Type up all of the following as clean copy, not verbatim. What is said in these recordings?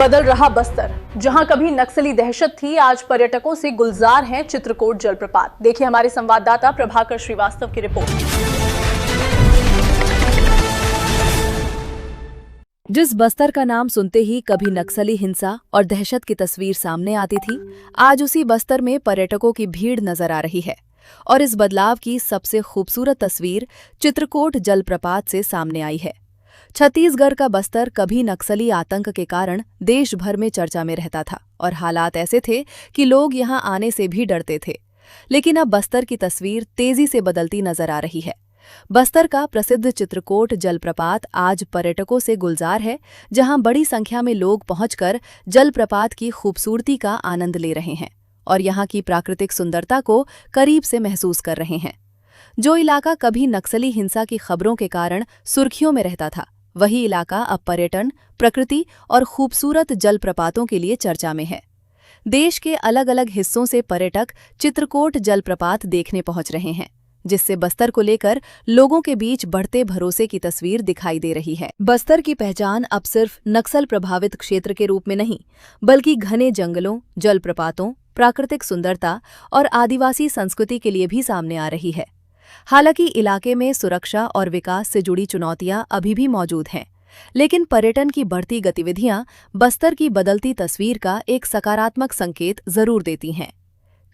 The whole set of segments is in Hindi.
बदल रहा बस्तर। जहां कभी नक्सली दहशत थी, आज पर्यटकों से गुलजार है चित्रकोट जलप्रपात। देखिए हमारे संवाददाता प्रभाकर श्रीवास्तव की रिपोर्ट। जिस बस्तर का नाम सुनते ही कभी नक्सली हिंसा और दहशत की तस्वीर सामने आती थी, आज उसी बस्तर में पर्यटकों की भीड़ नजर आ रही है। और इस बदलाव की सबसे खूबसूरत तस्वीर चित्रकोट जलप्रपात से सामने आई है। छत्तीसगढ़ का बस्तर कभी नक्सली आतंक के कारण देश भर में चर्चा में रहता था और हालात ऐसे थे कि लोग यहां आने से भी डरते थे। लेकिन अब बस्तर की तस्वीर तेजी से बदलती नजर आ रही है। बस्तर का प्रसिद्ध चित्रकोट जलप्रपात आज पर्यटकों से गुलजार है, जहां बड़ी संख्या में लोग पहुंचकर जलप्रपात की खूबसूरती का आनंद ले रहे हैं और यहां की प्राकृतिक सुंदरता को करीब से महसूस कर रहे हैं। जो इलाका कभी नक्सली हिंसा की खबरों के कारण सुर्खियों में रहता था, वही इलाका अब पर्यटन, प्रकृति और खूबसूरत जलप्रपातों के लिए चर्चा में है। देश के अलग अलग हिस्सों से पर्यटक चित्रकोट जलप्रपात देखने पहुंच रहे हैं, जिससे बस्तर को लेकर लोगों के बीच बढ़ते भरोसे की तस्वीर दिखाई दे रही है। बस्तर की पहचान अब सिर्फ नक्सल प्रभावित क्षेत्र के रूप में नहीं, बल्कि घने जंगलों, जलप्रपातों, प्राकृतिक सुंदरता और आदिवासी संस्कृति के लिए भी सामने आ रही है। हालांकि इलाके में सुरक्षा और विकास से जुड़ी चुनौतियां अभी भी मौजूद हैं, लेकिन पर्यटन की बढ़ती गतिविधियां बस्तर की बदलती तस्वीर का एक सकारात्मक संकेत जरूर देती हैं।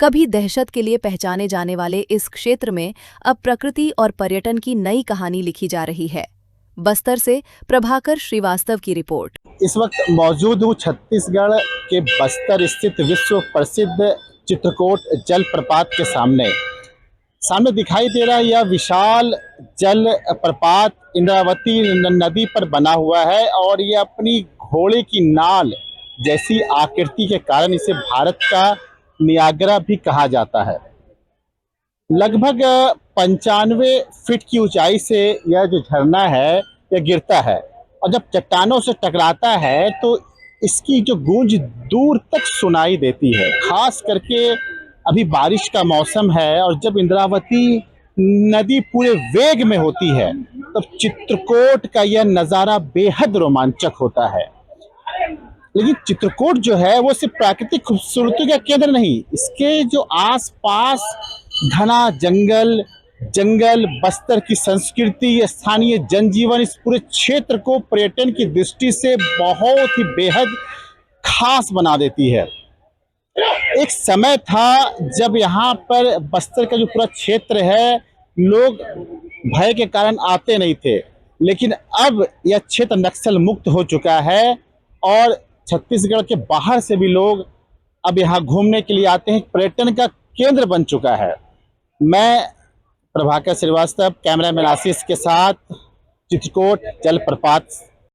कभी दहशत के लिए पहचाने जाने वाले इस क्षेत्र में अब प्रकृति और पर्यटन की नई कहानी लिखी जा रही है। बस्तर से प्रभाकर श्रीवास्तव की रिपोर्ट। इस वक्त मौजूद हूँ छत्तीसगढ़ के बस्तर स्थित विश्व प्रसिद्ध चित्रकोट जलप्रपात के सामने दिखाई दे रहा है यह विशाल जल प्रपात इंद्रावती नदी पर बना हुआ है और ये अपनी घोड़े की नाल जैसी आकृति के कारण इसे भारत का नियाग्रा भी कहा जाता है। लगभग 95 फीट की ऊंचाई से यह जो झरना है यह गिरता है और जब चट्टानों से टकराता है तो इसकी जो गूंज दूर तक सुनाई देती है। खास करके अभी बारिश का मौसम है और जब इंद्रावती नदी पूरे वेग में होती है तब चित्रकोट का यह नज़ारा बेहद रोमांचक होता है। लेकिन चित्रकोट जो है वो सिर्फ प्राकृतिक खूबसूरती का केंद्र नहीं, इसके जो आसपास घना जंगल, बस्तर की संस्कृति, स्थानीय जनजीवन इस पूरे क्षेत्र को पर्यटन की दृष्टि से बहुत ही बेहद खास बना देती है। एक समय था जब यहाँ पर बस्तर का जो पूरा क्षेत्र है लोग भय के कारण आते नहीं थे, लेकिन अब यह क्षेत्र नक्सल मुक्त हो चुका है और छत्तीसगढ़ के बाहर से भी लोग अब यहाँ घूमने के लिए आते हैं। पर्यटन का केंद्र बन चुका है। मैं प्रभाकर श्रीवास्तव, कैमरामैन आशीष के साथ चित्रकोट जलप्रपात